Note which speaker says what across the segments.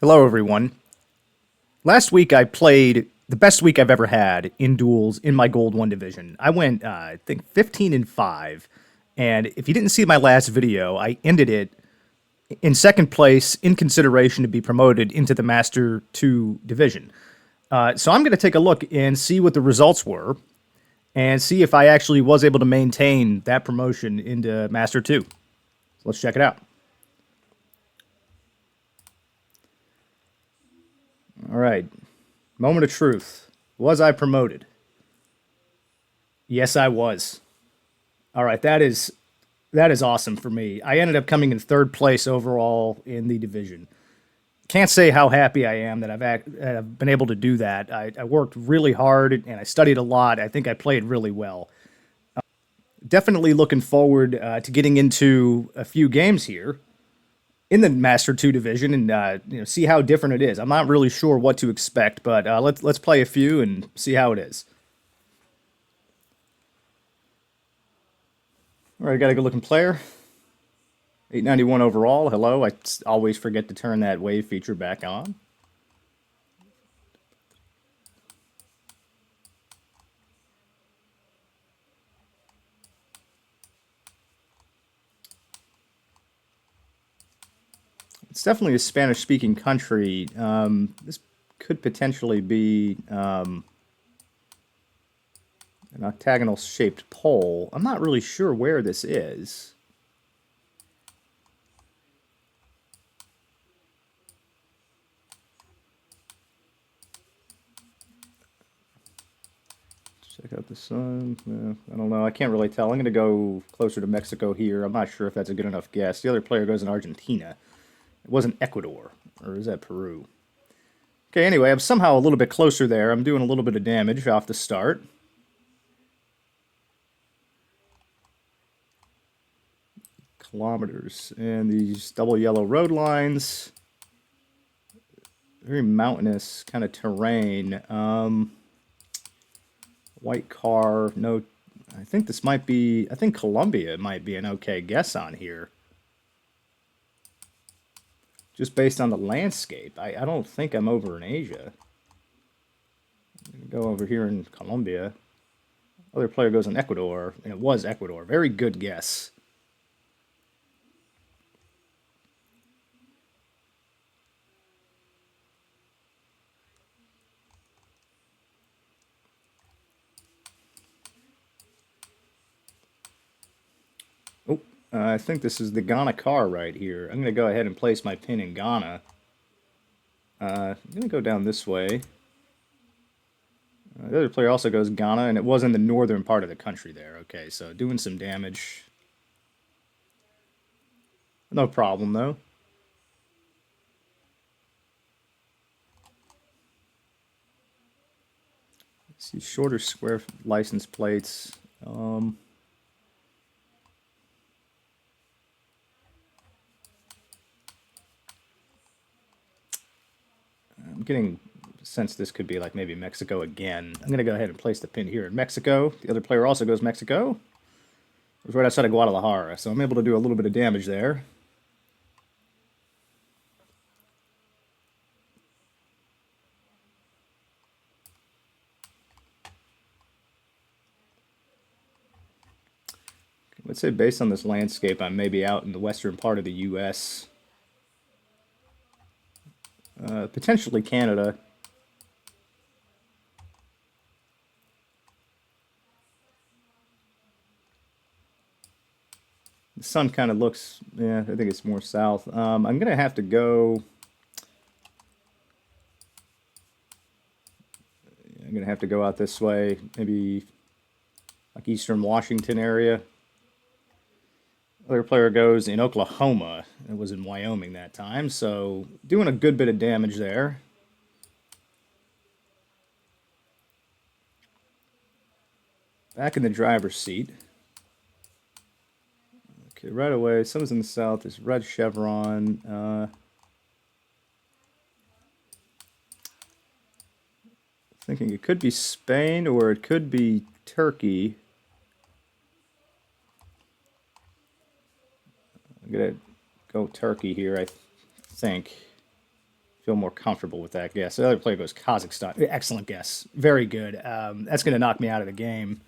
Speaker 1: Hello, everyone. Last week I played the best week I've ever had in duels in my Gold 1 division. I went, I think, 15-5. And if you didn't see my last video, I ended it in second place in consideration to be promoted into the Master 2 division. So I'm going to take a look and see what the results were and see if I actually was able to maintain that promotion into Master 2. So let's check it out. All right. Moment of truth. Was I promoted? Yes, I was. All right, that is awesome for me. I ended up coming in third place overall in the division. Can't say how happy I am that I've been able to do that. I worked really hard and I studied a lot. I think I played really well. Definitely looking forward to getting into a few games here in the Master Two division and see how different it is. I'm not really sure what to expect, but let's play a few and see how it is. All right, got a good looking player. 891 overall. Hello. I always forget to turn that wave feature back on. It's definitely a Spanish-speaking country. This could potentially be an octagonal-shaped pole. I'm not really sure where this is. Check out the sun. I don't know. I can't really tell. I'm going to go closer to Mexico here. I'm not sure if that's a good enough guess. The other player goes in Argentina. It wasn't Ecuador. Or is that Peru? Okay, anyway, I'm somehow a little bit closer there. I'm doing a little bit of damage off the start. Kilometers. And these double yellow road lines. Very mountainous kind of terrain. White car, no. I think this might be. I think Colombia might be an okay guess on here. Just based on the landscape. I don't think I'm over in Asia. Go over here in Colombia. Other player goes in Ecuador, and it was Ecuador. Very good guess. Oh, I think this is the Ghana car right here. I'm going to go ahead and place my pin in Ghana. I'm going to go down this way. The other player also goes Ghana, and it was in the northern part of the country there. Okay, so doing some damage. No problem, though. See, shorter square license plates. I'm getting a sense this could be like maybe Mexico again. I'm going to go ahead and place the pin here in Mexico. The other player also goes Mexico. It was right outside of Guadalajara, so I'm able to do a little bit of damage there. Let's say based on this landscape, I'm maybe out in the western part of the U.S. Potentially Canada. The sun kind of looks, yeah, I think it's more south. I'm going to have to go, I'm going to have to go out this way, maybe like eastern Washington area. Other player goes in Oklahoma. It was in Wyoming that time, so doing a good bit of damage there. Back in the driver's seat. Okay, right away, someone's in the south. There's red chevron. Thinking it could be Spain or it could be Turkey. I'm gonna go Turkey here, I think. feel more comfortable with that guess. The other player goes Kazakhstan. Excellent guess. Very good. That's going to knock me out of the game.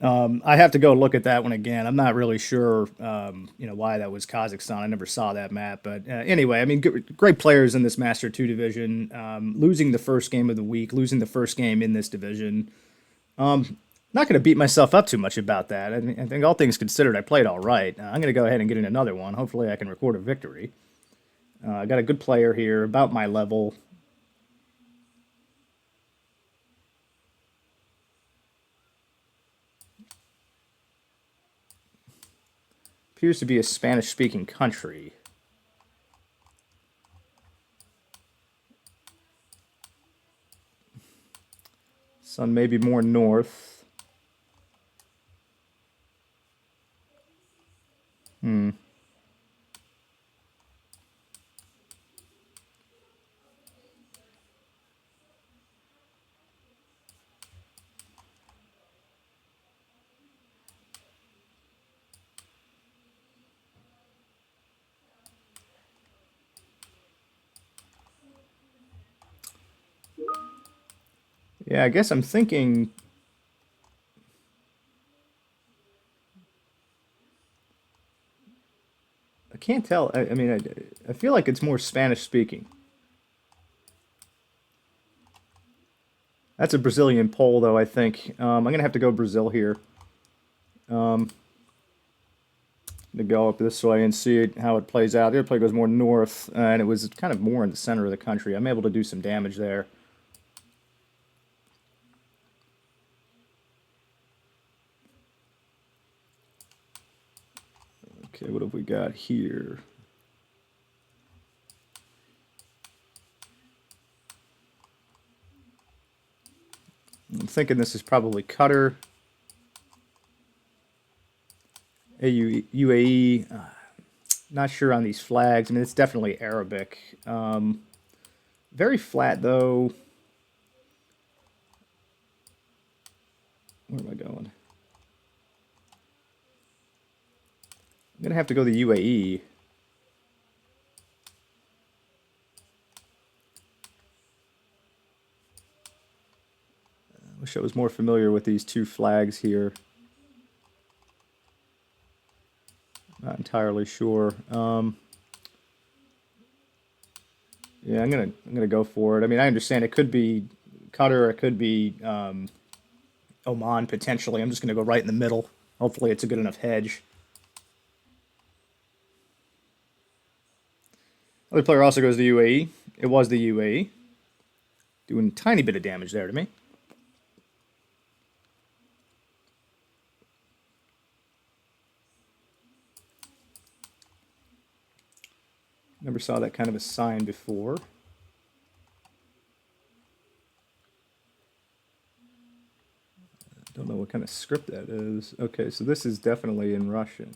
Speaker 1: I have to go look at that one again. I'm not really sure, why that was Kazakhstan. I never saw that map, but anyway, I mean, great players in this Master Two division. Losing the first game of the week, losing the first game in this division. Not going to beat myself up too much about that. I think all things considered, I played all right. I'm going to go ahead and get in another one. Hopefully, I can record a victory. I got a good player here, about my level. Appears to be a Spanish-speaking country. Sun may be more north. Yeah, I guess I'm thinking. I can't tell. I mean, I feel like it's more Spanish speaking. That's a Brazilian poll, though, I think. I'm going to have to go Brazil here. To go up this way and see how it plays out. The other play goes more north, and it was kind of more in the center of the country. I'm able to do some damage there. Okay, what have we got here? I'm thinking this is probably Qatar, UAE. Not sure on these flags. I mean, it's definitely Arabic. Very flat, though. Where am I going? I'm going to have to go the UAE. I wish I was more familiar with these two flags here. Not entirely sure. Yeah, I'm gonna go for it. I mean, I understand it could be Qatar, it could be Oman potentially. I'm just gonna go right in the middle. Hopefully, it's a good enough hedge. Other player also goes to the UAE. It was the UAE, doing a tiny bit of damage there to me. Never saw that kind of a sign before. Don't know what kind of script that is. Okay, so this is definitely in Russian.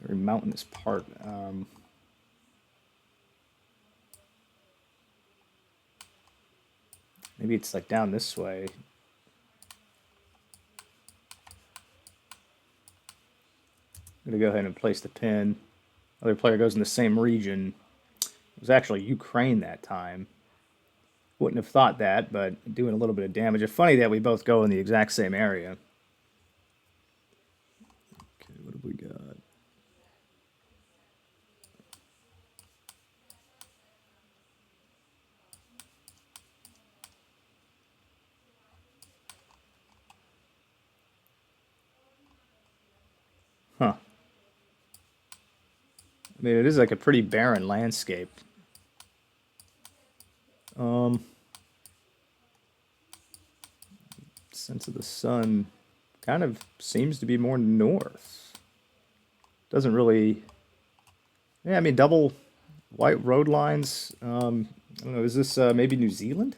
Speaker 1: Very mountainous part. Maybe it's like down this way. I'm going to go ahead and place the pin. Other player goes in the same region. It was actually Ukraine that time. Wouldn't have thought that, but doing a little bit of damage. It's funny that we both go in the exact same area. Okay, what have we got? Huh. I mean, it is like a pretty barren landscape. Sense of the sun kind of seems to be more north. Doesn't really. Yeah, I mean, double white road lines. I don't know. Is this maybe New Zealand?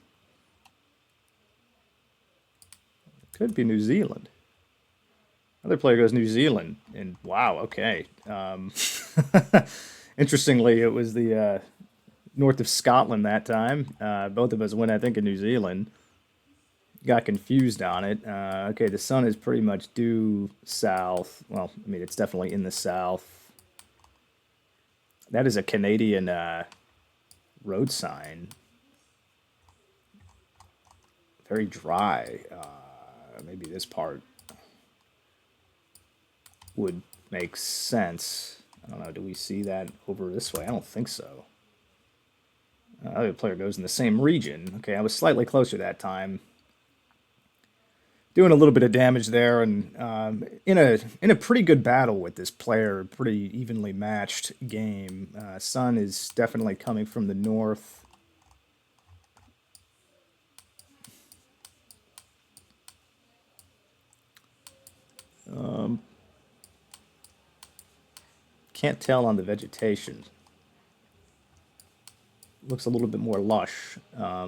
Speaker 1: Could be New Zealand. Other player goes New Zealand, and wow, okay. Interestingly, it was the north of Scotland that time. Both of us went, I think, in New Zealand. got confused on it. Okay, the sun is pretty much due south. Well, I mean, it's definitely in the south. That is a Canadian road sign. Very dry. Maybe this part would make sense. I don't know. Do we see that over this way? I don't think so. Other player goes in the same region. Okay, I was slightly closer that time. Doing a little bit of damage there, and in a pretty good battle with this player, pretty evenly matched game. Sun is definitely coming from the north. Can't tell on the vegetation. Looks a little bit more lush. I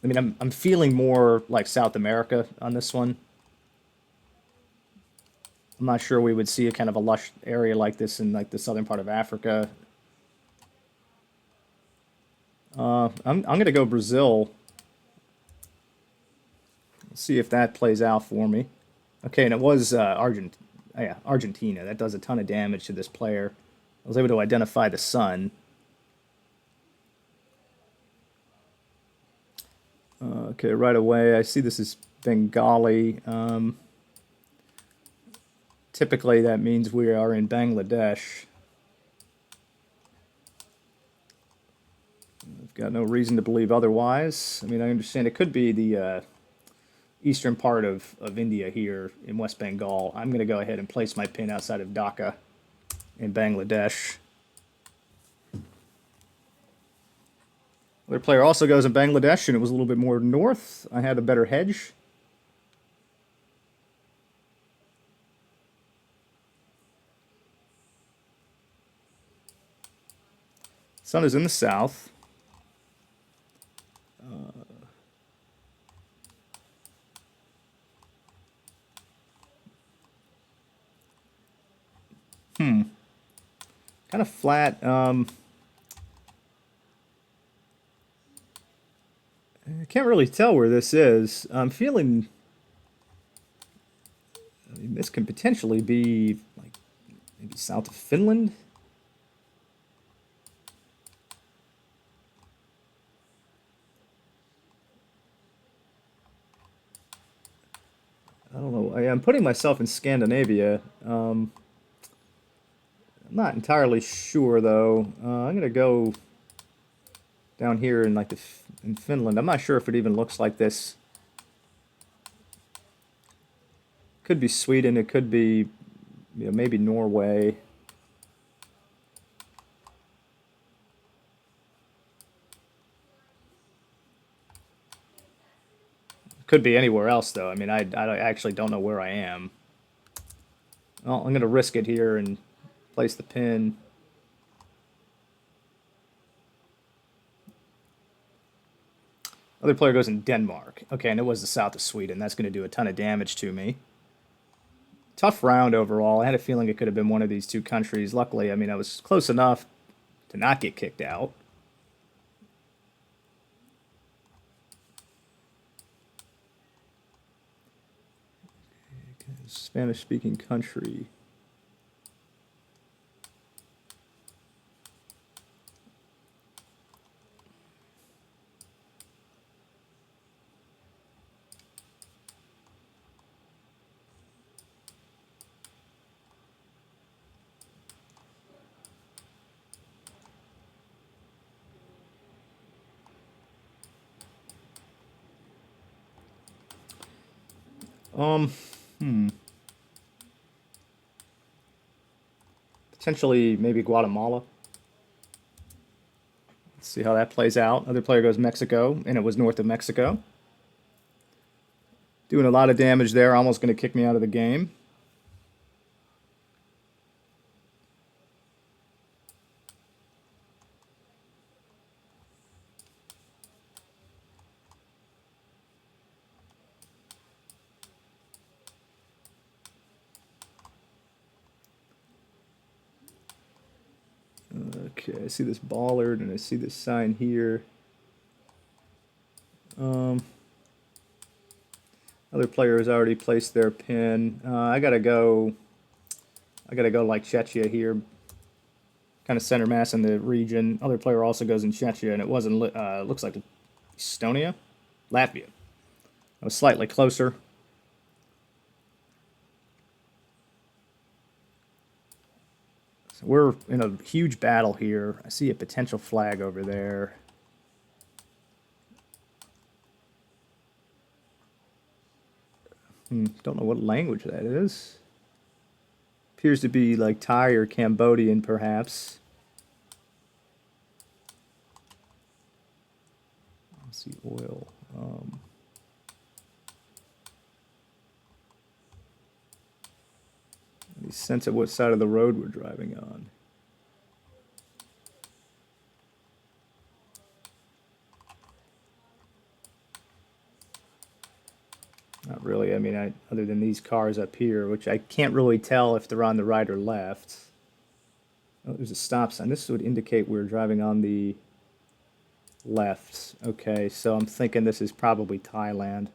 Speaker 1: mean, I'm feeling more like South America on this one. I'm not sure we would see a kind of a lush area like this in like the southern part of Africa. I'm gonna go Brazil. See if that plays out for me. Okay, and it was Argentina. That does a ton of damage to this player. I was able to identify the sun. Okay, right away, I see this is Bengali. Typically, that means we are in Bangladesh. I've got no reason to believe otherwise. I mean, I understand it could be the eastern part of India here in West Bengal. I'm going to go ahead and place my pin outside of Dhaka in Bangladesh. Other player also goes in Bangladesh, and it was a little bit more north. I had a better hedge. Sun is in the south. Kind of flat. I can't really tell where this is. I'm feeling. I mean, this could potentially be like maybe south of Finland. I don't know. I'm putting myself in Scandinavia. I'm not entirely sure though. I'm gonna go down here in like in Finland. I'm not sure if it even looks like this. Could be Sweden. It could be, maybe Norway. Could be anywhere else though. I mean, I actually don't know where I am. Well, I'm gonna risk it here and place the pin. Other player goes in Denmark. Okay, and it was the south of Sweden. That's going to do a ton of damage to me. Tough round overall. I had a feeling it could have been one of these two countries. Luckily, I mean, I was close enough to not get kicked out. Spanish-speaking country. Um, Potentially maybe Guatemala. Let's see how that plays out. Other player goes Mexico, and it was north of Mexico. Doing a lot of damage there, almost going to kick me out of the game. Okay, I see this bollard and I see this sign here. Other player has already placed their pin. I gotta go. I gotta go like Czechia here, kind of center mass in the region. Other player also goes in Czechia, and it wasn't. Looks like Estonia, Latvia. I was slightly closer. So we're in a huge battle here. I see a potential flag over there. Don't know what language that is. Appears to be like Thai or Cambodian, perhaps. Let's see, oil. Any sense of what side of the road we're driving on? Not really. I mean, other than these cars up here, which I can't really tell if they're on the right or left. Oh, there's a stop sign. This would indicate we're driving on the left. Okay, so I'm thinking this is probably Thailand.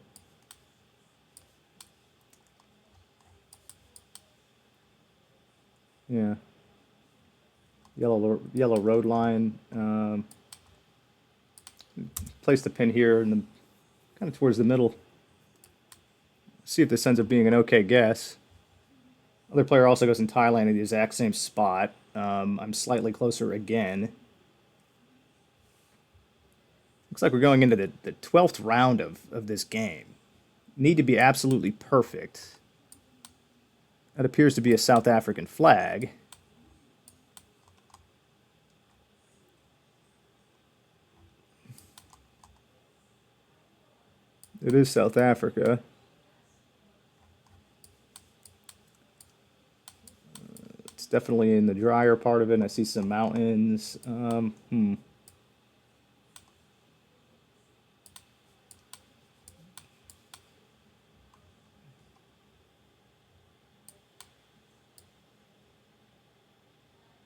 Speaker 1: Yeah. Yellow road line. Place the pin here and kind of towards the middle. See if this ends up being an okay guess. Other player also goes in Thailand in the exact same spot. I'm slightly closer again. Looks like we're going into the 12th round of this game. Need to be absolutely perfect. That appears to be a South African flag. It is South Africa. It's definitely in the drier part of it. And I see some mountains.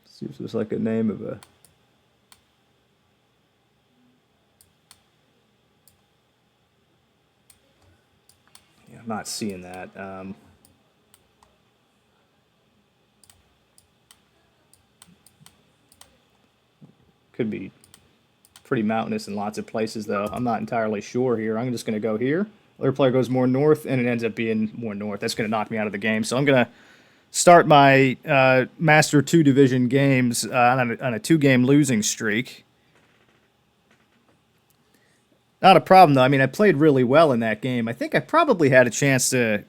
Speaker 1: See if there's like a name of a. Yeah, I'm not seeing that. Could be pretty mountainous in lots of places, though. I'm not entirely sure here. I'm just going to go here. Other player goes more north, and it ends up being more north. That's going to knock me out of the game. So I'm going to start my Master 2 Division games on a 2-game losing streak. Not a problem, though. I mean, I played really well in that game. I think I probably had a chance to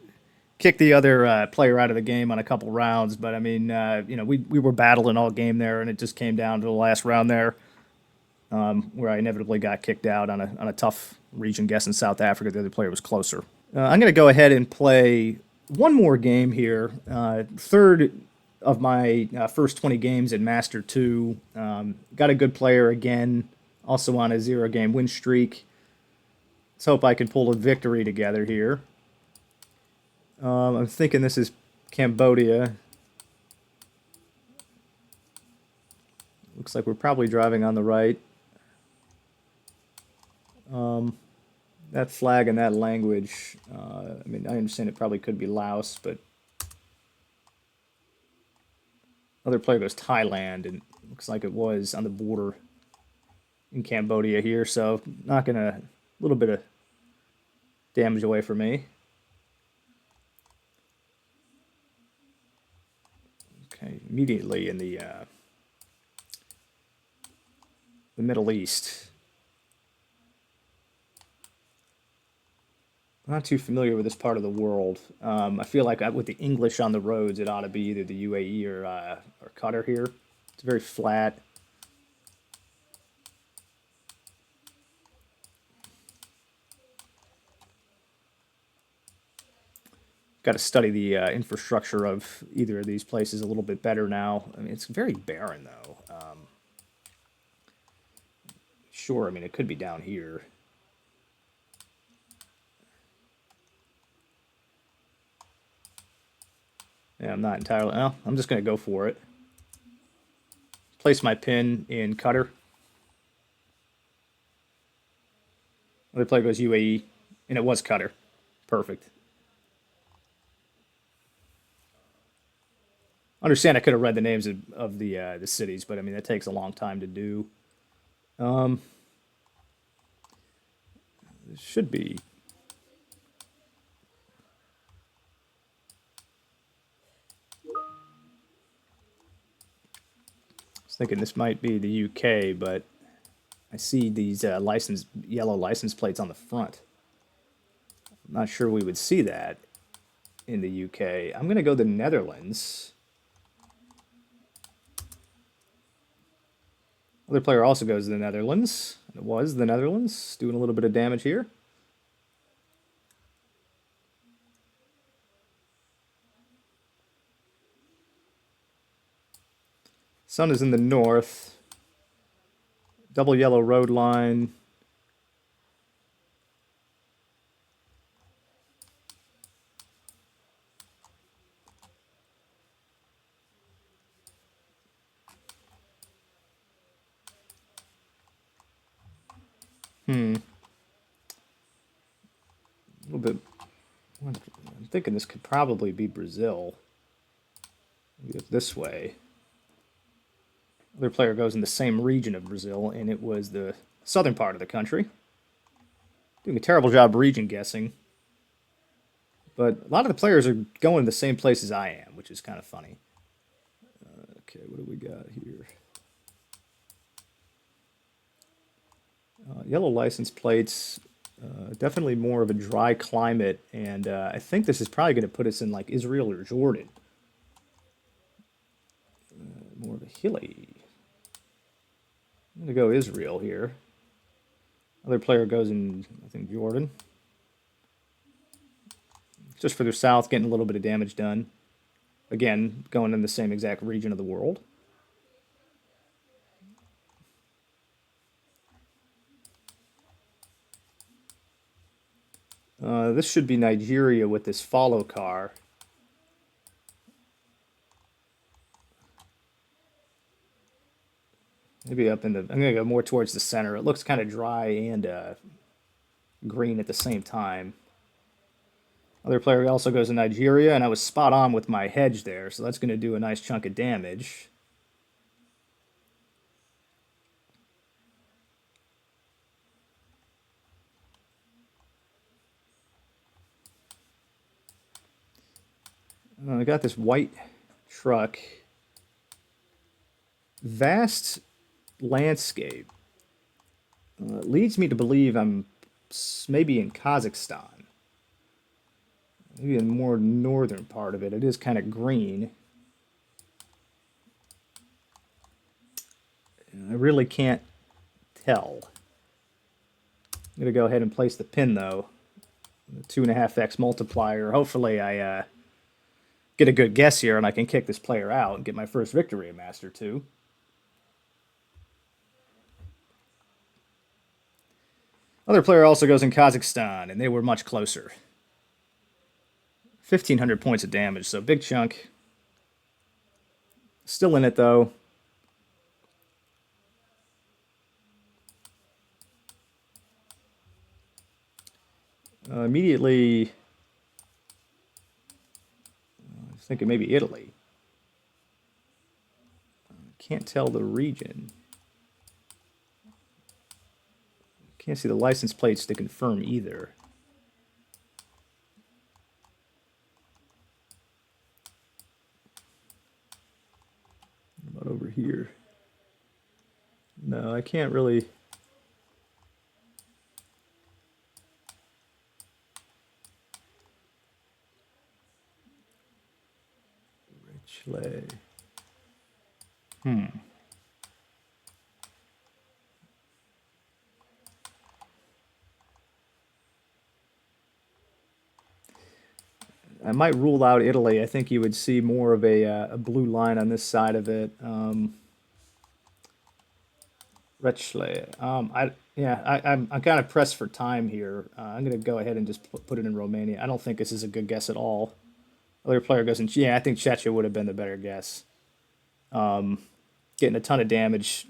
Speaker 1: kick the other player out of the game on a couple rounds, but I mean, we were battling all game there, and it just came down to the last round there, where I inevitably got kicked out on a tough region guess in South Africa. The other player was closer. I'm going to go ahead and play one more game here. Third of my first 20 games in Master 2. Got a good player again, also on a 0-game win streak. Let's hope I can pull a victory together here. I'm thinking this is Cambodia. Looks like we're probably driving on the right. That flag and that language, I mean, I understand it probably could be Laos, but other player goes Thailand, and it looks like it was on the border in Cambodia here, so knocking a little bit of damage away for me. Okay, immediately in the Middle East. I'm not too familiar with this part of the world. I feel like with the English on the roads, it ought to be either the UAE or Qatar here. It's very flat. Got to study the infrastructure of either of these places a little bit better now. I mean, it's very barren, though. Sure, I mean, it could be down here. Yeah, I'm not entirely. Well, I'm just going to go for it. place my pin in Qatar. Other player goes UAE, and it was Qatar. Perfect. Understand I could have read the names of the cities, but I mean that takes a long time to do. Um, it should be. I was thinking this might be the UK, but I see these yellow license plates on the front. I'm not sure we would see that in the UK. I'm gonna go the Netherlands. Other player also goes to the Netherlands. It was the Netherlands, doing a little bit of damage here. Sun is in the north. Double yellow road line. A little bit. I'm thinking this could probably be Brazil. Maybe it's this way. Other player goes in the same region of Brazil, and it was the southern part of the country. Doing a terrible job region guessing. But a lot of the players are going to the same place as I am, which is kind of funny. Okay, what do we got here? Yellow license plates. Definitely more of a dry climate, and I think this is probably going to put us in like Israel or Jordan. More of a hilly. I'm going to go Israel here. Other player goes in, I think, Jordan. Just further south, getting a little bit of damage done. Again, going in the same exact region of the world. This should be Nigeria with this follow car. Maybe up in the. I'm going to go more towards the center. It looks kind of dry and green at the same time. Other player also goes to Nigeria, and I was spot on with my hedge there, so that's going to do a nice chunk of damage. I got this white truck. Vast landscape. Leads me to believe I'm maybe in Kazakhstan. Maybe in more northern part of it. It is kind of green. I really can't tell. I'm going to go ahead and place the pin, though. The 2.5x multiplier. Hopefully I get a good guess here and I can kick this player out and get my first victory in Master 2. Other player also goes in Kazakhstan, and they were much closer. 1,500 points of damage, so big chunk. Still in it, though. Immediately, I was thinking maybe Italy. Can't tell the region. Can't see the license plates to confirm either. What about over here? No, I can't really. Richley. I might rule out Italy. I think you would see more of a blue line on this side of it. Rechle. I'm kind of pressed for time here. I'm going to go ahead and just put it in Romania. I don't think this is a good guess at all. Other player goes in. Yeah, I think Czechia would have been the better guess. Getting a ton of damage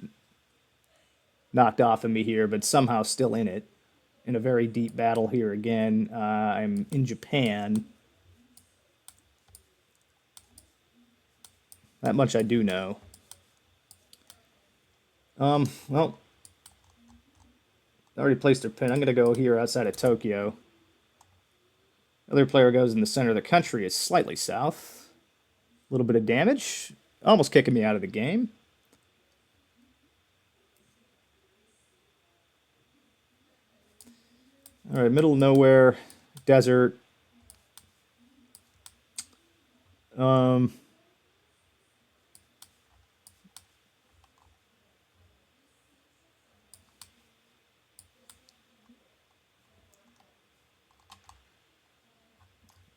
Speaker 1: knocked off of me here, but somehow still in it. In a very deep battle here again. I'm in Japan. That much I do know. Well, I already placed their pin. I'm going to go here outside of Tokyo. Other player goes in the center of the country. It's slightly south. A little bit of damage. Almost kicking me out of the game. All right, middle of nowhere, desert. Um,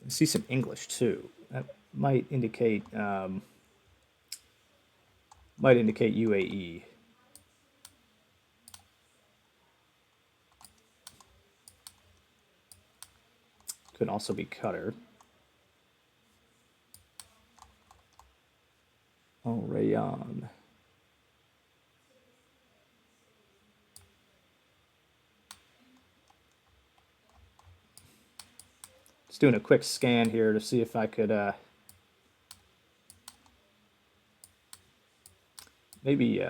Speaker 1: I see some English too. That might indicate UAE. Could also be Qatar. Oh, Rayon. Just doing a quick scan here to see if I could maybe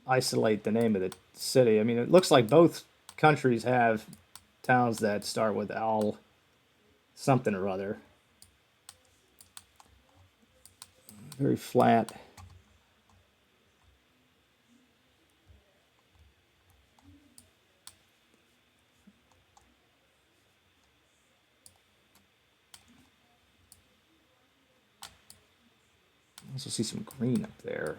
Speaker 1: isolate the name of the city. I mean, it looks like both countries have towns that start with Al something or other. Very flat. Also see some green up there.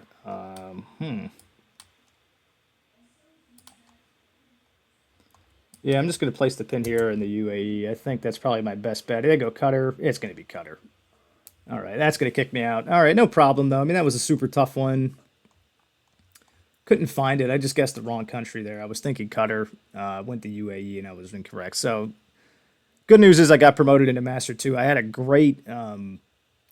Speaker 1: Yeah, I'm just going to place the pin here in the UAE. I think that's probably my best bet. There you go, Qatar. It's going to be Qatar. All right, that's going to kick me out. All right, no problem, though. I mean, that was a super tough one. Couldn't find it. I just guessed the wrong country there. I was thinking Qatar, went to UAE, and I was incorrect. So, good news is I got promoted into Master 2. I had a great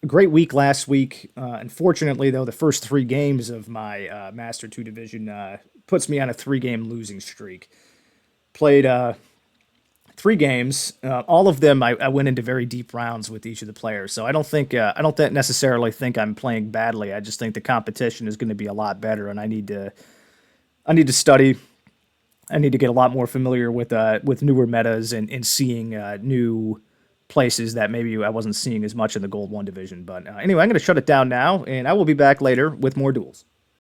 Speaker 1: week last week. Unfortunately, though, the first 3 games of my Master 2 division puts me on a 3-game losing streak. Played 3 games. All of them, I went into very deep rounds with each of the players. So I don't necessarily think I'm playing badly. I just think the competition is going to be a lot better, and I need to study. I need to get a lot more familiar with newer metas and seeing new places that maybe I wasn't seeing as much in the Gold 1 division. But anyway, I'm going to shut it down now, and I will be back later with more duels.